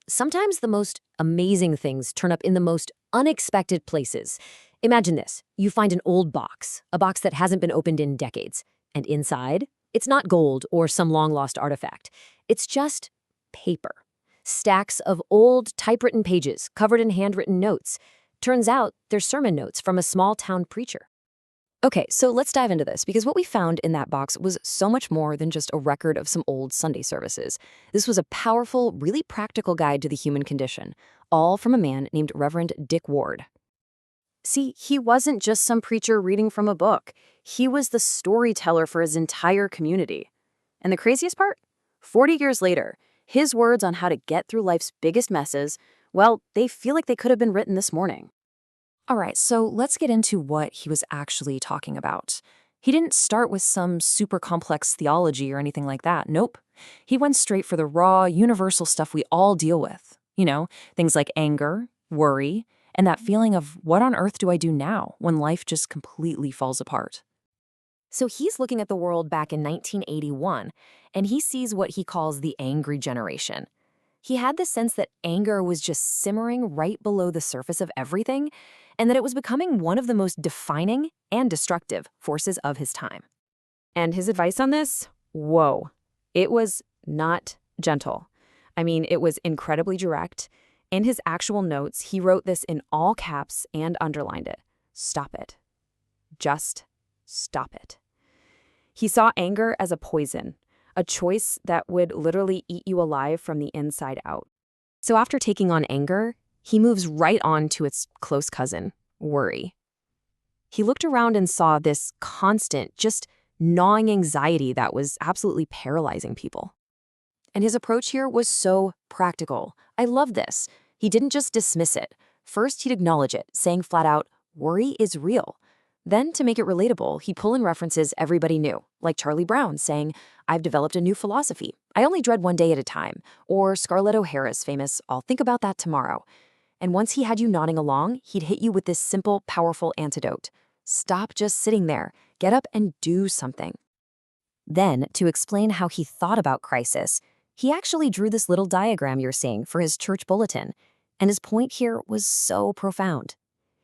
Sometimes the most amazing things turn up in the most unexpected places. Imagine this. You find an old box, a box that hasn't been opened in decades. And inside, it's not gold or some long-lost artifact. It's just paper. Stacks of old typewritten pages covered in handwritten notes. Turns out they're sermon notes from a small-town preacher. Okay, so let's dive into this, because what we found in that box was so much more than just a record of some old Sunday services. This was a powerful, really practical guide to the human condition, all from a man named Reverend Dick Ward. See, he wasn't just some preacher reading from a book. He was the storyteller for his entire community. And the craziest part? 40 years later, his words on how to get through life's biggest messes, well, they feel like they could have been written this morning. All right, so let's get into what he was actually talking about. He didn't start with some super complex theology or anything like that. Nope. He went straight for the raw, universal stuff we all deal with. Things like anger, worry, and that feeling of what on earth do I do now when life just completely falls apart. So he's looking at the world back in 1981, and he sees what he calls the angry generation. He had the sense that anger was just simmering right below the surface of everything, and that it was becoming one of the most defining and destructive forces of his time. And his advice on this? Whoa. It was not gentle. It was incredibly direct. In his actual notes, he wrote this in all caps and underlined it. Stop it. Just stop it. He saw anger as a poison, a choice that would literally eat you alive from the inside out. So after taking on anger, he moves right on to its close cousin, worry. He looked around and saw this constant, just gnawing anxiety that was absolutely paralyzing people. And his approach here was so practical. I love this. He didn't just dismiss it. First, he'd acknowledge it, saying flat out, worry is real. Then, to make it relatable, he'd pull in references everybody knew, like Charlie Brown saying, I've developed a new philosophy. I only dread one day at a time. Or Scarlett O'Hara's famous, I'll think about that tomorrow. And once he had you nodding along, he'd hit you with this simple, powerful antidote. Stop just sitting there. Get up and do something. Then, to explain how he thought about crisis, he actually drew this little diagram you're seeing for his church bulletin. And his point here was so profound.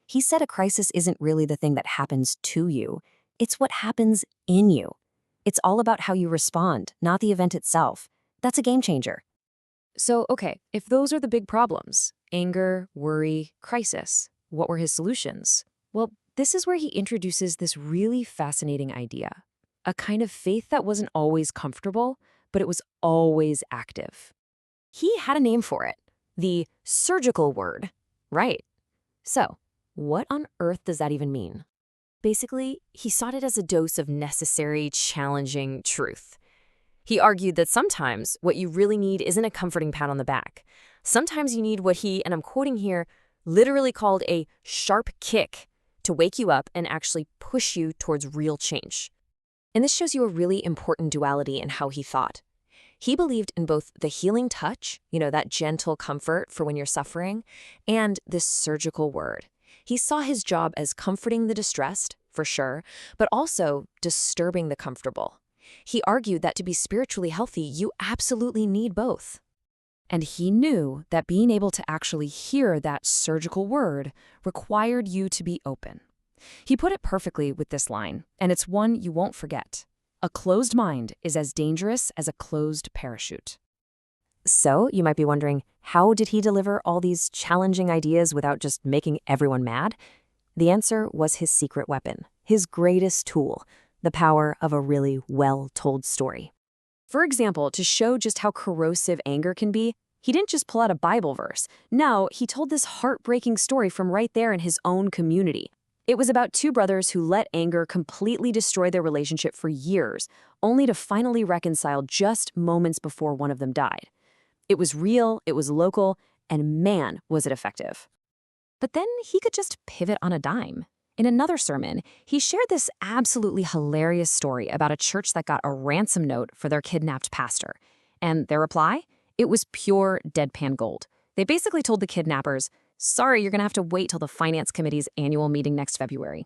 He said a crisis isn't really the thing that happens to you. It's what happens in you. It's all about how you respond, not the event itself. That's a game changer. So, okay, if those are the big problems, anger, worry, crisis, what were his solutions? Well, this is where he introduces this really fascinating idea. A kind of faith that wasn't always comfortable, but it was always active. He had a name for it. The surgical word. Right. So, what on earth does that even mean? Basically, he sought it as a dose of necessary, challenging truth. He argued that sometimes what you really need isn't a comforting pat on the back. Sometimes you need what he, and I'm quoting here, literally called a sharp kick to wake you up and actually push you towards real change. And this shows you a really important duality in how he thought. He believed in both the healing touch, that gentle comfort for when you're suffering, and this surgical word. He saw his job as comforting the distressed, for sure, but also disturbing the comfortable. He argued that to be spiritually healthy, you absolutely need both. And he knew that being able to actually hear that surgical word required you to be open. He put it perfectly with this line, and it's one you won't forget. A closed mind is as dangerous as a closed parachute. So, you might be wondering, how did he deliver all these challenging ideas without just making everyone mad? The answer was his secret weapon, his greatest tool, the power of a really well-told story. For example, to show just how corrosive anger can be, he didn't just pull out a Bible verse. No, he told this heartbreaking story from right there in his own community. It was about two brothers who let anger completely destroy their relationship for years, only to finally reconcile just moments before one of them died. It was real, it was local, and man, was it effective. But then he could just pivot on a dime. In another sermon, he shared this absolutely hilarious story about a church that got a ransom note for their kidnapped pastor. And their reply? It was pure deadpan gold. They basically told the kidnappers, sorry, you're going to have to wait till the finance committee's annual meeting next February.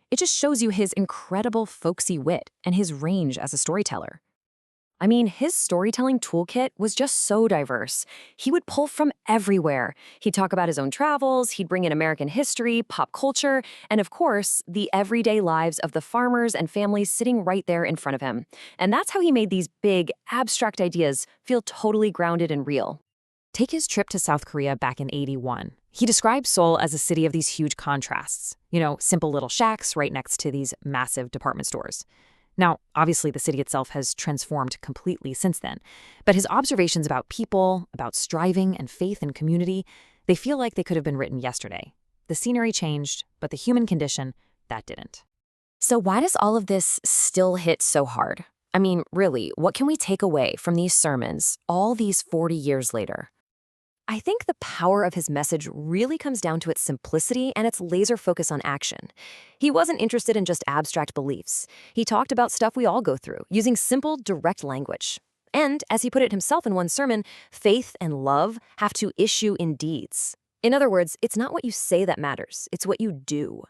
It just shows you his incredible folksy wit and his range as a storyteller. I mean, his storytelling toolkit was just so diverse. He would pull from everywhere. He'd talk about his own travels, he'd bring in American history, pop culture, and of course, the everyday lives of the farmers and families sitting right there in front of him. And that's how he made these big, abstract ideas feel totally grounded and real. Take his trip to South Korea back in '81. He described Seoul as a city of these huge contrasts. Simple little shacks right next to these massive department stores. Now, obviously, the city itself has transformed completely since then, but his observations about people, about striving and faith and community, they feel like they could have been written yesterday. The scenery changed, but the human condition, that didn't. So why does all of this still hit so hard? I mean, really, what can we take away from these sermons all these 40 years later? I think the power of his message really comes down to its simplicity and its laser focus on action. He wasn't interested in just abstract beliefs. He talked about stuff we all go through, using simple, direct language. And, as he put it himself in one sermon, faith and love have to issue in deeds. In other words, it's not what you say that matters, it's what you do.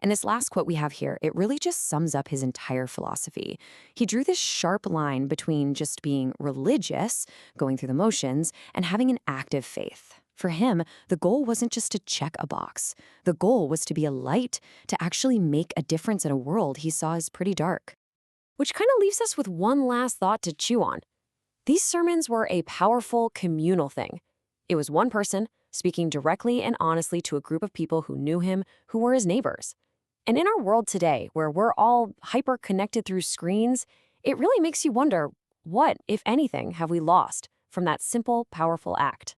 And this last quote we have here, it really just sums up his entire philosophy. He drew this sharp line between just being religious, going through the motions, and having an active faith. For him, the goal wasn't just to check a box. The goal was to be a light, to actually make a difference in a world he saw as pretty dark. Which kind of leaves us with one last thought to chew on. These sermons were a powerful communal thing. It was one person speaking directly and honestly to a group of people who knew him, who were his neighbors. And in our world today, where we're all hyper-connected through screens, it really makes you wonder, what, if anything, have we lost from that simple, powerful act?